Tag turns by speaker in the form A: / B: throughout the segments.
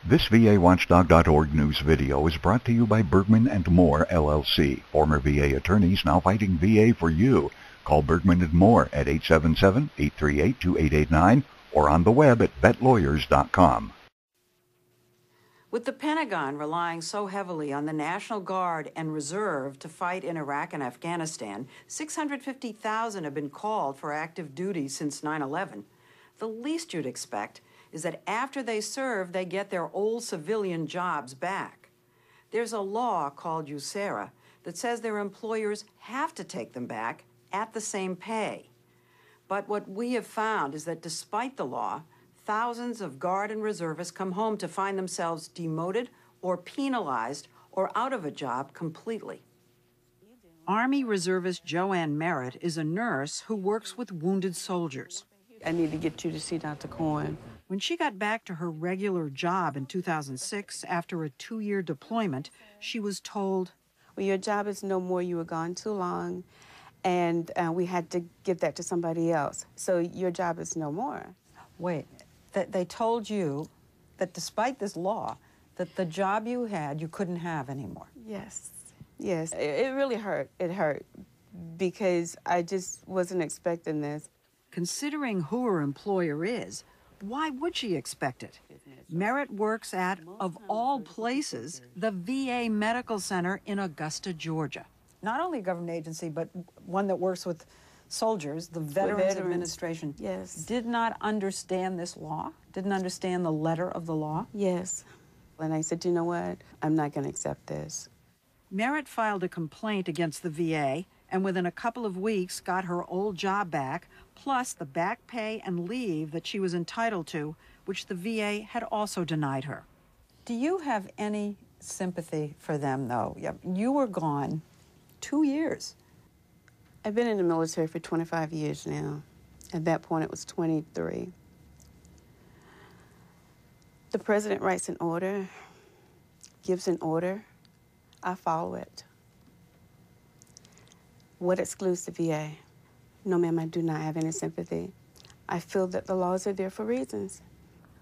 A: This VAWatchdog.org news video is brought to you by Bergman & Moore, LLC. Former VA attorneys now fighting VA for you. Call Bergman & Moore at 877-838-2889 or on the web at vetlawyers.com.
B: With the Pentagon relying so heavily on the National Guard and Reserve to fight in Iraq and Afghanistan, 650,000 have been called for active duty since 9/11. The least you'd expect is that after they serve, they get their old civilian jobs back. There's a law called USERRA that says their employers have to take them back at the same pay. But what we have found is that despite the law, thousands of Guard and Reservists come home to find themselves demoted or penalized or out of a job completely. Army Reservist Joanne Merritt is a nurse who works with wounded soldiers.
C: I need to get you to see Dr. Cohen.
B: When she got back to her regular job in 2006 after a 2-year deployment, she was told,
C: "Well, your job is no more. You were gone too long, and we had to give that to somebody else. So your job is no more."
B: Wait, they told you that despite this law, that the job you had, you couldn't have anymore?
C: Yes, yes. It really hurt. It hurt because I just wasn't expecting this.
B: Considering who her employer is, why would she expect it? Merritt works at, of all places, the VA Medical Center in Augusta, Georgia. Not only a government agency, but one that works with soldiers, the Veterans Administration.
C: Yes.
B: Did not understand this law? Didn't understand the letter of the law?
C: Yes. And I said, you know what? I'm not going to accept this.
B: Merritt filed a complaint against the VA, and within a couple of weeks got her old job back, plus the back pay and leave that she was entitled to, which the VA had also denied her. Do you have any sympathy for them, though? You were gone 2 years.
C: I've been in the military for 25 years now. At that point, it was 23. The president writes an order, gives an order. I follow it. What excludes the VA? No, ma'am, I do not have any sympathy. I feel that the laws are there for reasons.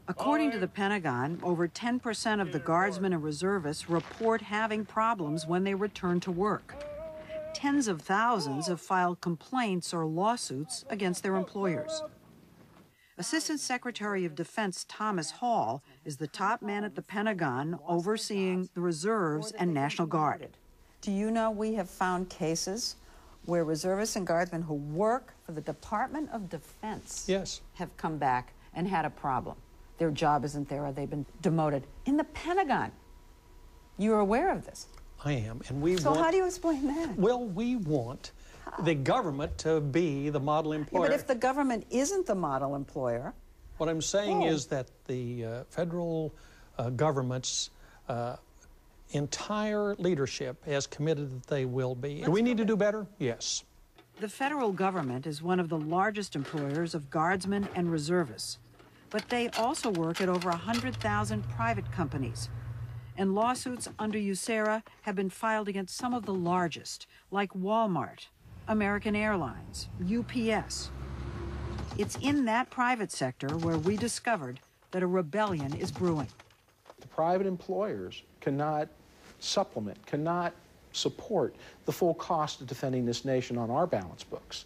B: According to the Pentagon, over 10% of the Guardsmen and Reservists report having problems when they return to work. Tens of thousands have filed complaints or lawsuits against their employers. Assistant Secretary of Defense Thomas Hall is the top man at the Pentagon overseeing the Reserves and National Guard. Do you know we have found cases where reservists and guardsmen who work for the Department of Defense have come back and had a problem? Their job isn't there, or they've been demoted. In the Pentagon, you're aware of this?
D: I am, and we
B: So how do you explain that?
D: Well, we want the government to be the model employer.
B: Yeah, but if the government isn't the model employer...
D: What I'm saying is that the federal government's entire leadership has committed that they will be. Do we need to do better? Yes.
B: The federal government is one of the largest employers of guardsmen and reservists, but they also work at over 100,000 private companies. And lawsuits under USERRA have been filed against some of the largest, like Walmart, American Airlines, UPS. It's in that private sector where we discovered that a rebellion is brewing.
E: The private employers cannot supplement, cannot support the full cost of defending this nation on our balance books.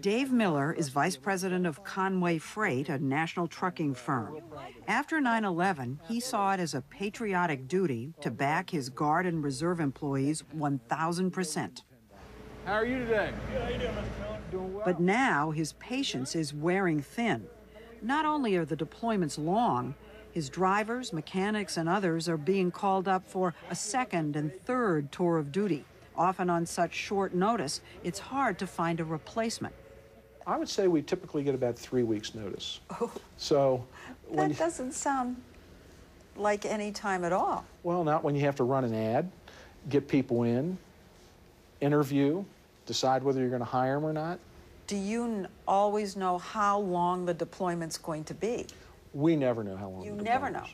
B: Dave Miller is vice president of Conway Freight, a national trucking firm. After 9/11, he saw it as a patriotic duty to back his Guard and Reserve employees 1,000%.
F: How are you today? Good, how you doing, Mr. Miller?
E: Doing well.
B: But now his patience is wearing thin. Not only are the deployments long, his drivers, mechanics, and others are being called up for a second and third tour of duty. Often on such short notice, it's hard to find a replacement.
E: I would say we typically get about 3 weeks' notice.
B: Oh,
E: so
B: that doesn't sound like any time at all.
E: Well, not when you have to run an ad, get people in, interview, decide whether you're going to hire them or not.
B: Do you always know how long the deployment's going to be?
E: We never know how long.
B: You never know.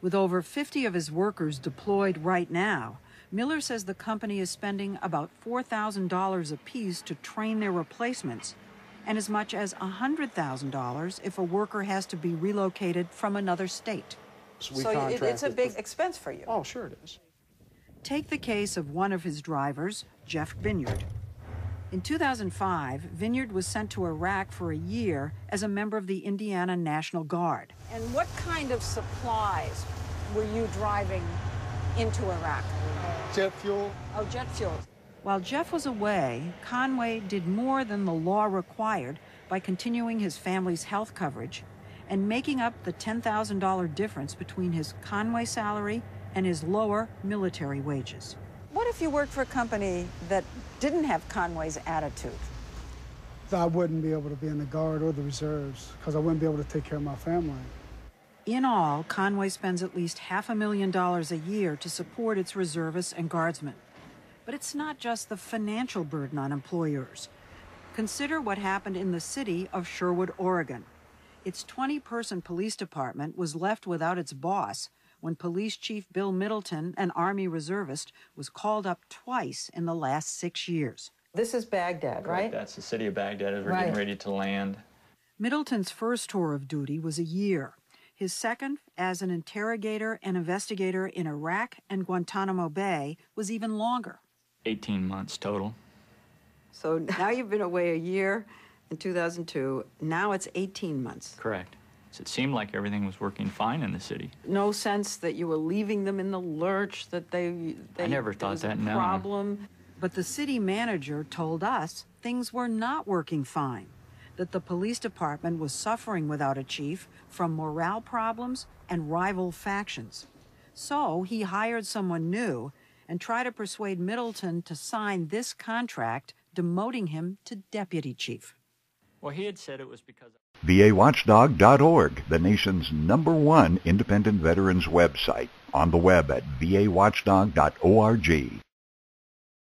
B: With over 50 of his workers deployed right now, Miller says the company is spending about $4,000 apiece to train their replacements, and as much as $100,000 if a worker has to be relocated from another state.
E: We
B: So it's
E: contract
B: a
E: with
B: big expense for you.
E: Oh, sure it is.
B: Take the case of one of his drivers, Jeff Vineyard. In 2005, Vineyard was sent to Iraq for a year as a member of the Indiana National Guard. And what kind of supplies were you driving into Iraq?
G: Jet fuel.
B: Oh, jet fuel. While Jeff was away, Conway did more than the law required by continuing his family's health coverage and making up the $10,000 difference between his Conway salary and his lower military wages. What if you worked for a company that didn't have Conway's attitude?
G: I wouldn't be able to be in the Guard or the reserves because I wouldn't be able to take care of my family.
B: In all, Conway spends at least $500,000 a year to support its reservists and guardsmen. But it's not just the financial burden on employers. Consider what happened in the city of Sherwood, Oregon. Its 20-person police department was left without its boss when Police Chief Bill Middleton, an Army reservist, was called up twice in the last 6 years. This is Baghdad, right?
H: That's the city of Baghdad as we're getting ready to land.
B: Middleton's first tour of duty was a year. His second, as an interrogator and investigator in Iraq and Guantanamo Bay, was even longer.
H: 18 months total.
B: So now you've been away a year in 2002. Now it's 18 months.
H: Correct. So it seemed like everything was working fine in the city.
B: No sense that you were leaving them in the lurch, that they
H: I never thought that, no.
B: Problem. But the city manager told us things were not working fine, that the police department was suffering without a chief from morale problems and rival factions. So he hired someone new and tried to persuade Middleton to sign this contract, demoting him to deputy chief.
H: Well, he had said it was because...
A: VAWatchdog.org, the nation's #1 independent veterans website. On the web at VAWatchdog.org.